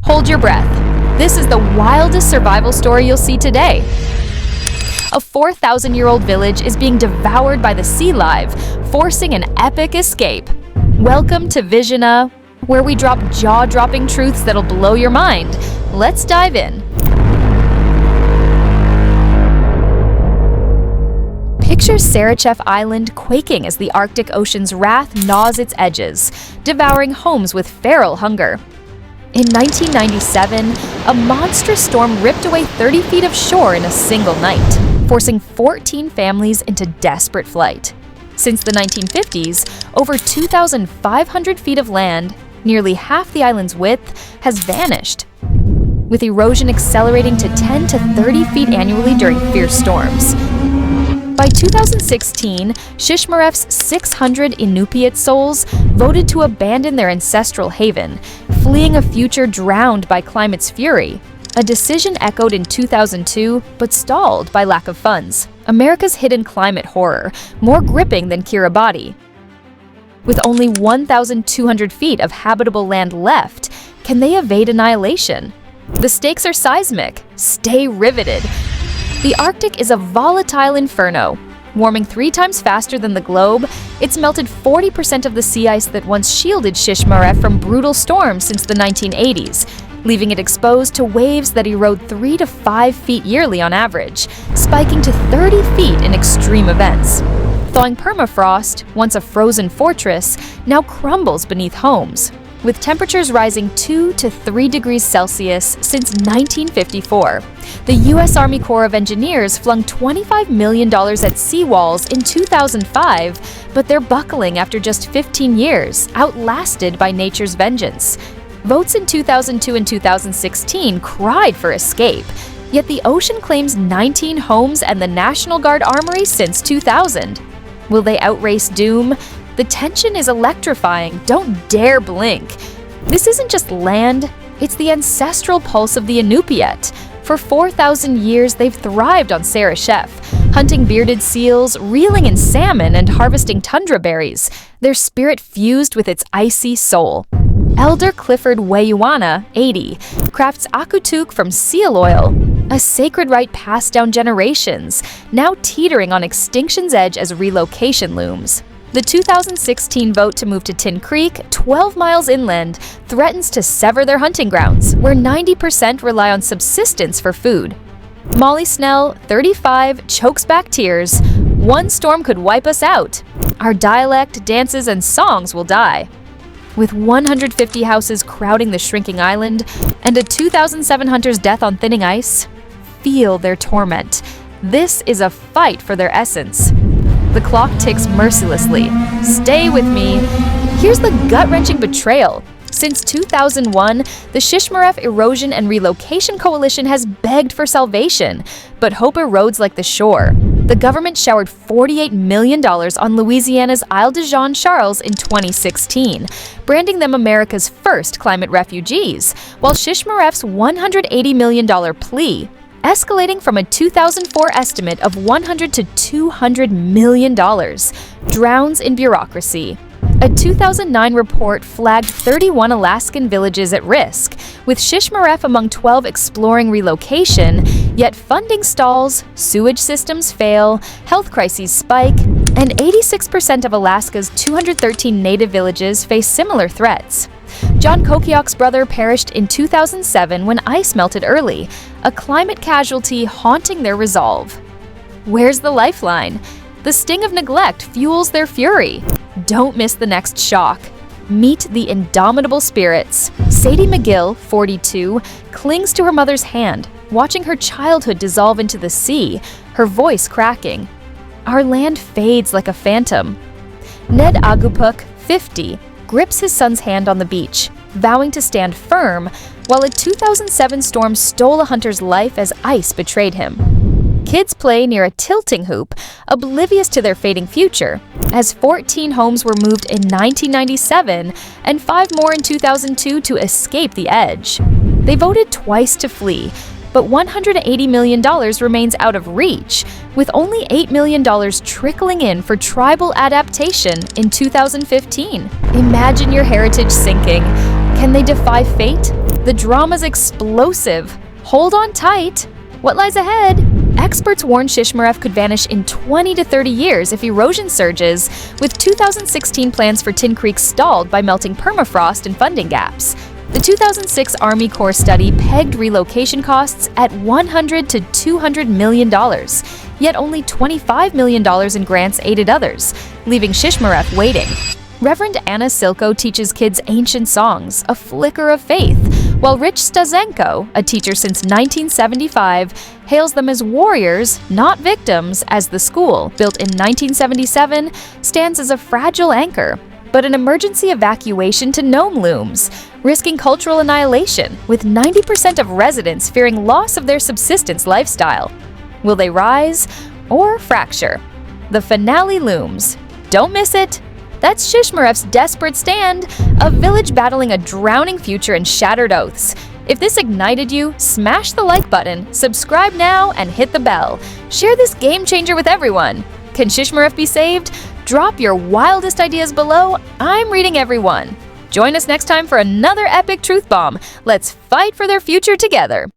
Hold your breath. This is the wildest survival story you'll see today. A 4,000-year-old village is being devoured by the sea live, forcing an epic escape. Welcome to Visiona, where we drop jaw-dropping truths that'll blow your mind. Let's dive in. Picture Shishmaref Island quaking as the Arctic Ocean's wrath gnaws its edges, devouring homes with feral hunger. In 1997, a monstrous storm ripped away 30 feet of shore in a single night, forcing 14 families into desperate flight. Since the 1950s, over 2,500 feet of land, nearly half the island's width, has vanished, with erosion accelerating to 10 to 30 feet annually during fierce storms. By 2016, Shishmaref's 600 Iñupiat souls voted to abandon their ancestral haven, fleeing a future drowned by climate's fury. A decision echoed in 2002, but stalled by lack of funds. America's hidden climate horror, more gripping than Kiribati. With only 1,200 feet of habitable land left, can they evade annihilation? The stakes are seismic. Stay riveted. The Arctic is a volatile inferno. Warming 3 times faster than the globe, it's melted 40% of the sea ice that once shielded Shishmaref from brutal storms since the 1980s, leaving it exposed to waves that erode 3 to 5 feet yearly on average, spiking to 30 feet in extreme events. Thawing permafrost, once a frozen fortress, now crumbles beneath homes, with temperatures rising 2 to 3 degrees Celsius since 1954. The U.S. Army Corps of Engineers flung $25 million at seawalls in 2005, but they're buckling after just 15 years, outlasted by nature's vengeance. Votes in 2002 and 2016 cried for escape, yet the ocean claims 19 homes and the National Guard Armory since 2000. Will they outrace doom? The tension is electrifying. Don't dare blink. This isn't just land, it's the ancestral pulse of the Iñupiat. For 4,000 years, they've thrived on Shishmaref, hunting bearded seals, reeling in salmon, and harvesting tundra berries, their spirit fused with its icy soul. Elder Clifford Weyuana, 80, crafts akutuk from seal oil, a sacred rite passed down generations, now teetering on extinction's edge as relocation looms. The 2016 vote to move to Tin Creek, 12 miles inland, threatens to sever their hunting grounds, where 90% rely on subsistence for food. Molly Snell, 35, chokes back tears. One storm could wipe us out. Our dialect, dances, and songs will die. With 150 houses crowding the shrinking island, and a 2,007 hunter's death on thinning ice, feel their torment. This is a fight for their essence. The clock ticks mercilessly. Stay with me. Here's the gut-wrenching betrayal. Since 2001, the Shishmaref Erosion and Relocation Coalition has begged for salvation, but hope erodes like the shore. The government showered $48 million on Louisiana's Isle de Jean Charles in 2016, branding them America's first climate refugees, while Shishmaref's $180 million plea escalating from a 2004 estimate of $100 to $200 million, drowns in bureaucracy. A 2009 report flagged 31 Alaskan villages at risk, with Shishmaref among 12 exploring relocation, yet funding stalls, sewage systems fail, health crises spike, and 86% of Alaska's 213 native villages face similar threats. John Kokiok's brother perished in 2007 when ice melted early, a climate casualty haunting their resolve. Where's the lifeline? The sting of neglect fuels their fury. Don't miss the next shock. Meet the indomitable spirits. Sadie McGill, 42, clings to her mother's hand, watching her childhood dissolve into the sea, her voice cracking. Our land fades like a phantom. Ned Agupuk, 50, grips his son's hand on the beach, vowing to stand firm, while a 2007 storm stole a hunter's life as ice betrayed him. Kids play near a tilting hoop, oblivious to their fading future, as 14 homes were moved in 1997 and 5 more in 2002 to escape the edge. They voted twice to flee, but $180 million remains out of reach, with only $8 million trickling in for tribal adaptation in 2015. Imagine your heritage sinking. Can they defy fate? The drama's explosive. Hold on tight. What lies ahead? Experts warn Shishmaref could vanish in 20 to 30 years if erosion surges, with 2016 plans for Tin Creek stalled by melting permafrost and funding gaps. The 2006 Army Corps study pegged relocation costs at $100 to $200 million, yet only $25 million in grants aided others, leaving Shishmaref waiting. Reverend Anna Silko teaches kids ancient songs, a flicker of faith, while Rich Stazenko, a teacher since 1975, hails them as warriors, not victims, as the school, built in 1977, stands as a fragile anchor. But an emergency evacuation to Nome looms, risking cultural annihilation, with 90% of residents fearing loss of their subsistence lifestyle. Will they rise or fracture? The finale looms. Don't miss it! That's Shishmaref's desperate stand, a village battling a drowning future and shattered oaths. If this ignited you, smash the like button, subscribe now, and hit the bell. Share this game changer with everyone. Can Shishmaref be saved? Drop your wildest ideas below. I'm reading every one. Join us next time for another epic truth bomb. Let's fight for their future together.